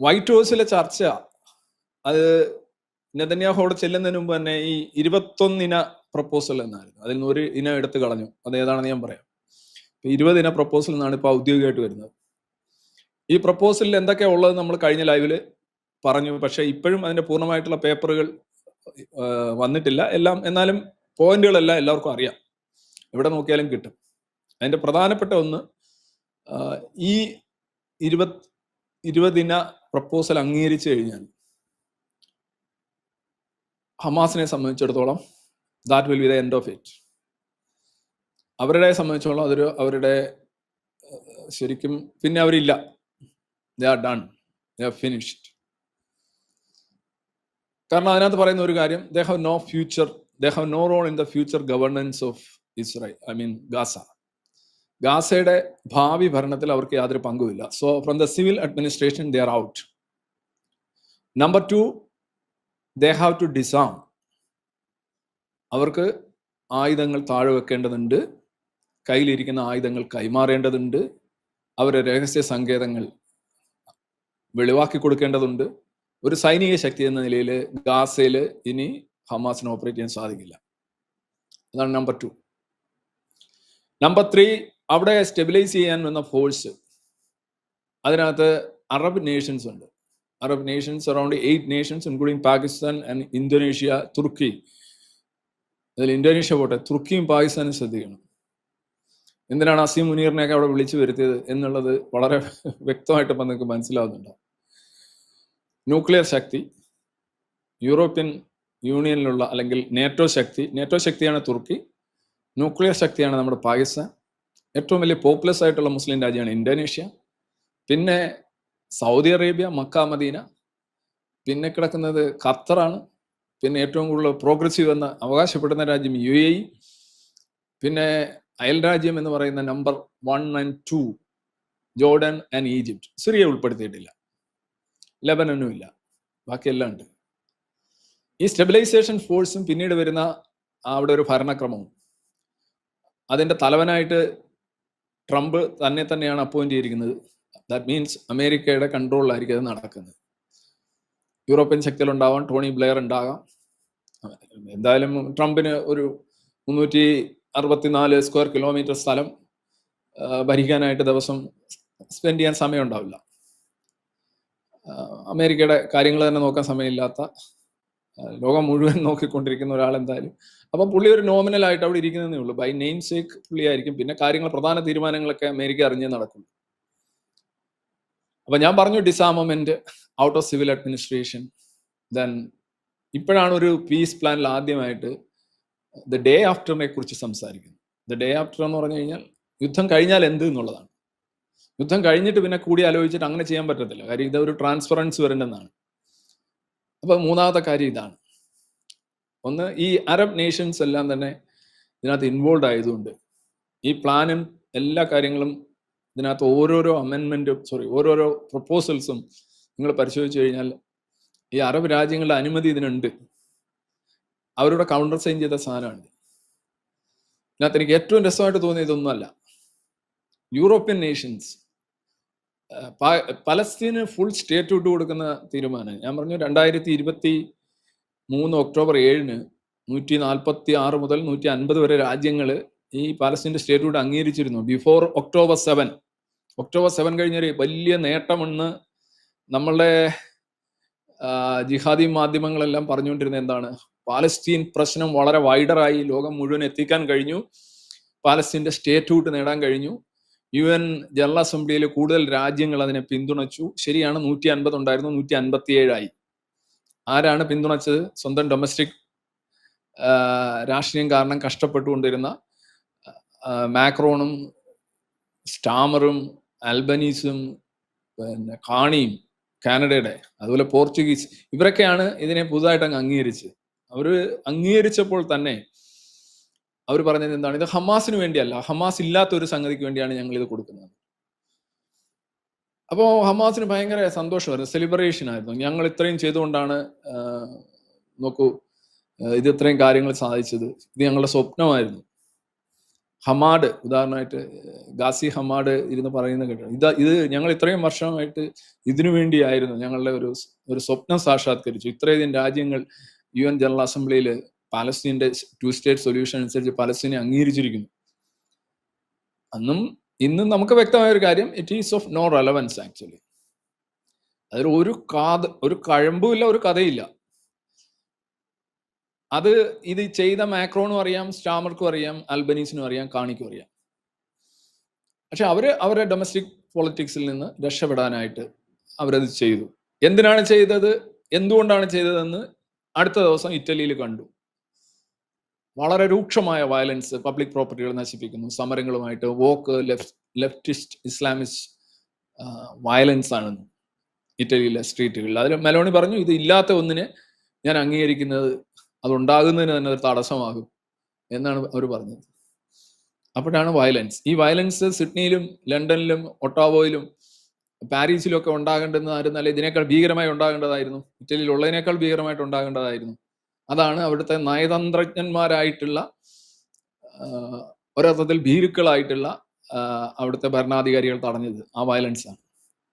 White ഹൗസിലെ ചർച്ച അത് നെതന്യാഹുവോട് ചെല്ലുന്നതിന് മുമ്പ് തന്നെ ഈ 21 ഇന പ്രപ്പോസൽ എന്നായിരുന്നു. അതിൽ നിന്ന് ഒരു ഇനം എടുത്തു കളഞ്ഞു. അത് ഏതാണെന്ന് ഞാൻ പറയാം. 20 ഇന പ്രപ്പോസൽ എന്നാണ് ഇപ്പോൾ ഔദ്യോഗികമായിട്ട് വരുന്നത്. ഈ പ്രപ്പോസലിൽ എന്തൊക്കെയാ ഉള്ളത് നമ്മൾ കഴിഞ്ഞ ലൈവിൽ പറഞ്ഞു. പക്ഷേ ഇപ്പോഴും അതിന്റെ പൂർണ്ണമായിട്ടുള്ള പേപ്പറുകൾ വന്നിട്ടില്ല. എല്ലാം എന്നാലും പോയിന്റുകളെല്ലാം എല്ലാവർക്കും അറിയാം, എവിടെ നോക്കിയാലും കിട്ടും. അതിന്റെ പ്രധാനപ്പെട്ട ഒന്ന്, ഈ 20 ഇന പ്രപ്പോസൽ അംഗീകരിച്ചു കഴിഞ്ഞാൽ ഹമാസിനെ സംബന്ധിച്ചിടത്തോളം that will be the end of it. അവരുടെ സംബന്ധിച്ചോളം അതൊരു അവരുടെ ശരിക്കും പിന്നെ അവരില്ല, they are done, they are finished. കാരണം അതിനകത്ത് പറയുന്ന ഒരു കാര്യം, they have no future, they have no role in the future governance of Israel, I mean Gaza. ഗാസയുടെ ഭാവി ഭരണത്തിൽ അവർക്ക് യാതൊരു പങ്കുമില്ല. So from the civil administration they are out. Number 2, they have to disarm. അവർക്ക് ആയുധങ്ങൾ താഴെ വെക്കേണ്ടതുണ്ട്, കയ്യിലിരിക്കുന്ന ആയുധങ്ങൾ കൈമാറേണ്ടതുണ്ട്, അവരുടെ രഹസ്യ സങ്കേതങ്ങൾ വെളിവാക്കി കൊടുക്കേണ്ടതുണ്ട്. ഒരു സൈനിക ശക്തി എന്ന നിലയിൽ ഗാസയിൽ ഇനി ഹമാസിന് ഓപ്പറേറ്റ് ചെയ്യാൻ സാധിക്കില്ല. അതാണ് നമ്പർ 2. നമ്പർ 3, അവിടെ സ്റ്റെബിലൈസ് ചെയ്യാൻ വന്ന ഫോഴ്സ്, അതിനകത്ത് അറബ് നേഷൻസ് ഉണ്ട്. Arab nations around 8 nations including Pakistan and Indonesia, തുർക്കി. അതിൽ ഇന്തോനേഷ്യ പോട്ടെ, തുർക്കിയും പാകിസ്ഥാനും ശ്രദ്ധിക്കണം. എന്തിനാണ് അസീം മുനീറിനെയൊക്കെ അവിടെ വിളിച്ചു വരുത്തിയത് എന്നുള്ളത് വളരെ വ്യക്തമായിട്ട് ഇപ്പം നിങ്ങൾക്ക് മനസ്സിലാവുന്നുണ്ട്. ന്യൂക്ലിയർ ശക്തി, യൂറോപ്യൻ യൂണിയനിലുള്ള അല്ലെങ്കിൽ നേറ്റോ ശക്തിയാണ് തുർക്കി, ന്യൂക്ലിയർ ശക്തിയാണ് നമ്മുടെ പാകിസ്ഥാൻ, ഏറ്റവും വലിയ പോപ്പുലസ് ആയിട്ടുള്ള മുസ്ലിം രാജ്യമാണ് ഇന്തോനേഷ്യ, പിന്നെ സൗദി അറേബ്യ, മക്ക, മദീന, പിന്നെ കിടക്കുന്നത് ഖത്തറാണ്, പിന്നെ ഏറ്റവും കൂടുതൽ പ്രോഗ്രസീവ് എന്ന് അവകാശപ്പെടുന്ന രാജ്യം UAE, പിന്നെ അയൽ രാജ്യം എന്ന് പറയുന്ന number 1 and 2 Jordan and Egypt. Syria ഉൾപ്പെടുത്തിയിട്ടില്ല, ലെബനനും ഇല്ല, ബാക്കിയെല്ലാം ഉണ്ട്. ഈ സ്റ്റെബിലൈസേഷൻ ഫോഴ്സും പിന്നീട് വരുന്ന അവിടെ ഒരു ഭരണക്രമവും, അതിന്റെ തലവനായിട്ട് ട്രംപ് തന്നെയാണ് അപ്പോയിന്റ് ചെയ്തിരിക്കുന്നത്. ദാറ്റ് മീൻസ് അമേരിക്കയുടെ കൺട്രോളിലായിരിക്കും അത് നടക്കുന്നത്. യൂറോപ്യൻ ശക്തികളുണ്ടാവാം, ടോണി ബ്ലെയർ ഉണ്ടാകാം. എന്തായാലും ട്രംപിന് ഒരു 364 സ്ക്വയർ കിലോമീറ്റർ സ്ഥലം ഭരിക്കാനായിട്ട് ദിവസം സ്പെൻഡ് ചെയ്യാൻ സമയം ഉണ്ടാവില്ല. അമേരിക്കയുടെ കാര്യങ്ങൾ തന്നെ നോക്കാൻ സമയമില്ലാത്ത, ലോകം മുഴുവൻ നോക്കിക്കൊണ്ടിരിക്കുന്ന ഒരാൾ എന്തായാലും. അപ്പം പുള്ളി ഒരു നോമിനലായിട്ട് അവിടെ ഇരിക്കുന്നതേ ഉള്ളൂ. ബൈ നെയിം സേക്ക് പുള്ളിയായിരിക്കും. പിന്നെ കാര്യങ്ങൾ, പ്രധാന തീരുമാനങ്ങളൊക്കെ അമേരിക്ക അറിഞ്ഞേ നടക്കും. അപ്പൊ ഞാൻ പറഞ്ഞു disarmament, out of civil administration. Then ഇപ്പോഴാണ് ഒരു പീസ് പ്ലാനിൽ ആദ്യമായിട്ട് ദ ഡേ ആഫ്റ്ററിനെ കുറിച്ച് സംസാരിക്കുന്നത്. ദ ഡേ ആഫ്റ്റർ എന്ന് പറഞ്ഞു കഴിഞ്ഞാൽ യുദ്ധം കഴിഞ്ഞാൽ എന്ത് എന്നുള്ളതാണ്. യുദ്ധം കഴിഞ്ഞിട്ട് പിന്നെ കൂടി ആലോചിച്ചിട്ട് അങ്ങനെ ചെയ്യാൻ പറ്റത്തില്ല, കാര്യം ഇതൊരു ട്രാൻസ്പറൻസ് വരേണ്ടതാണ്. അപ്പൊ മൂന്നാമത്തെ കാര്യം ഇതാണ്. ഒന്ന്, ഈ അറബ് നേഷൻസ് എല്ലാം തന്നെ ഇതിനകത്ത് ഇൻവോൾവ് ആയതുകൊണ്ട് ഈ പ്ലാനും എല്ലാ കാര്യങ്ങളും ഇതിനകത്ത് ഓരോരോ പ്രപ്പോസൽസും നിങ്ങൾ പരിശോധിച്ചു കഴിഞ്ഞാൽ ഈ അറബ് രാജ്യങ്ങളുടെ അനുമതി ഇതിനുണ്ട്. അവരുടെ കൗണ്ടർ സൈൻ ചെയ്ത സാധനമാണ്. ഇതിനകത്ത് എനിക്ക് ഏറ്റവും രസമായിട്ട് തോന്നിയതൊന്നുമല്ല, യൂറോപ്യൻ നേഷൻസ് പലസ്തീന് ഫുൾ സ്റ്റേറ്റ് വിട്ട് കൊടുക്കുന്ന തീരുമാനം. ഞാൻ പറഞ്ഞു 2023 ഒക്ടോബർ 7 146 മുതൽ 150 വരെ രാജ്യങ്ങൾ ഈ പാലസ്തീൻ്റെ സ്റ്റേറ്റ് വിട്ട് അംഗീകരിച്ചിരുന്നു. ബിഫോർ ഒക്ടോബർ 7 കഴിഞ്ഞൊരു വലിയ നേട്ടമെന്ന് നമ്മളുടെ ജിഹാദി മാധ്യമങ്ങളെല്ലാം പറഞ്ഞുകൊണ്ടിരുന്നത് എന്താണ്? പാലസ്തീൻ പ്രശ്നം വളരെ വൈഡറായി ലോകം മുഴുവൻ എത്തിക്കാൻ കഴിഞ്ഞു, പാലസ്തീൻ്റെ സ്റ്റേറ്റ് വിട്ട് നേടാൻ കഴിഞ്ഞു. UN ജനറൽ അസംബ്ലിയിൽ കൂടുതൽ രാജ്യങ്ങൾ അതിനെ പിന്തുണച്ചു. ശരിയാണ്, 150 ഉണ്ടായിരുന്നു, 157 ആരാണ് പിന്തുണച്ചത്? സ്വന്തം ഡൊമസ്റ്റിക് രാഷ്ട്രീയം കാരണം കഷ്ടപ്പെട്ടുകൊണ്ടിരുന്ന മാക്രോണും സ്റ്റാമറും അൽബനീസും പിന്നെ കാണിയും കാനഡയുടെ, അതുപോലെ പോർച്ചുഗീസ്, ഇവരൊക്കെയാണ് ഇതിനെ പുതുതായിട്ട് അങ്ങ് അംഗീകരിച്ചത്. അവർ അംഗീകരിച്ചപ്പോൾ തന്നെ അവർ പറഞ്ഞത് എന്താണ്? ഇത് ഹമാസിന് വേണ്ടിയല്ല, ഹമാസ് ഇല്ലാത്ത ഒരു സംഗതിക്ക് വേണ്ടിയാണ് ഞങ്ങൾ ഇത് കൊടുക്കുന്നത്. അപ്പോൾ ഹമാസിന് ഭയങ്കര സന്തോഷമായിരുന്നു, സെലിബ്രേഷൻ ആയിരുന്നു. ഞങ്ങൾ ഇത്രയും ചെയ്തുകൊണ്ടാണ്, നോക്കൂ, ഇത് ഇത്രയും കാര്യങ്ങൾ സാധിച്ചത്, ഇത് ഞങ്ങളുടെ സ്വപ്നമായിരുന്നു. ഹമാഡ് ഉദാഹരണമായിട്ട് ഗാസി ഹമാഡ് ഇരുന്ന് പറയുന്നത് കേട്ടോ. ഇത് ഞങ്ങൾ ഇത്രയും വർഷമായിട്ട് ഇതിനു വേണ്ടിയായിരുന്നു ഞങ്ങളുടെ ഒരു സ്വപ്നം സാക്ഷാത്കരിച്ചു. ഇത്രയധികം രാജ്യങ്ങൾ UN ജനറൽ അസംബ്ലിയിൽ പാലസ്തീന്റെ 2 സ്റ്റേറ്റ് സൊല്യൂഷൻ അനുസരിച്ച് പലസ്തീനെ അംഗീകരിച്ചിരിക്കുന്നു. അന്നും ഇന്നും നമുക്ക് വ്യക്തമായ ഒരു കാര്യം, it is of no relevance actually. അതിൽ ഒരു കഴമ്പുമില്ല, ഒരു കഥയില്ല. അത് ഇത് ചെയ്ത മാക്രോണും അറിയാം, സ്റ്റാമർക്കും അറിയാം, അൽബനീസിനും അറിയാം, കാണിക്കും അറിയാം. പക്ഷെ അവരെ ഡൊമസ്റ്റിക് പൊളിറ്റിക്സിൽ നിന്ന് രക്ഷപ്പെടാനായിട്ട് അവരത് ചെയ്തു. എന്തിനാണ് ചെയ്തത്, എന്തുകൊണ്ടാണ് ചെയ്തതെന്ന് അടുത്ത ദിവസം ഇറ്റലിയിൽ കണ്ടു. വളരെ രൂക്ഷമായ വയലൻസ്, പബ്ലിക് പ്രോപ്പർട്ടികൾ നശിപ്പിക്കുന്നു, സമരങ്ങളുമായിട്ട് ലെഫ്റ്റിസ്റ്റ് ഇസ്ലാമിസ്റ്റ് വയലൻസ് ആണ് ഇറ്റലിയിലെ സ്ട്രീറ്റുകളിൽ. അതിൽ മെലോണി പറഞ്ഞു, ഇത് ഇല്ലാത്ത ഒന്നിനെ ഞാൻ അംഗീകരിക്കുന്നത് അതുണ്ടാകുന്നതിന് തന്നെ ഒരു തടസ്സമാകും എന്നാണ് അവർ പറഞ്ഞത്. അപ്പോഴാണ് വയലൻസ്. ഈ വയലൻസ് സിഡ്നിയിലും ലണ്ടനിലും ഒട്ടാവോയിലും പാരീസിലും ഒക്കെ ഉണ്ടാകേണ്ടതെന്നായിരുന്നല്ല, ഇതിനേക്കാൾ ഭീകരമായി ഉണ്ടാകേണ്ടതായിരുന്നു. ഇറ്റലിയിൽ ഉള്ളതിനേക്കാൾ ഭീകരമായിട്ട് ഉണ്ടാകേണ്ടതായിരുന്നു. അതാണ് അവിടുത്തെ നയതന്ത്രജ്ഞന്മാരായിട്ടുള്ള ഒരർത്ഥത്തിൽ ഭീരുക്കളായിട്ടുള്ള അവിടുത്തെ ഭരണാധികാരികൾ തടഞ്ഞത് ആ വയലൻസാണ്.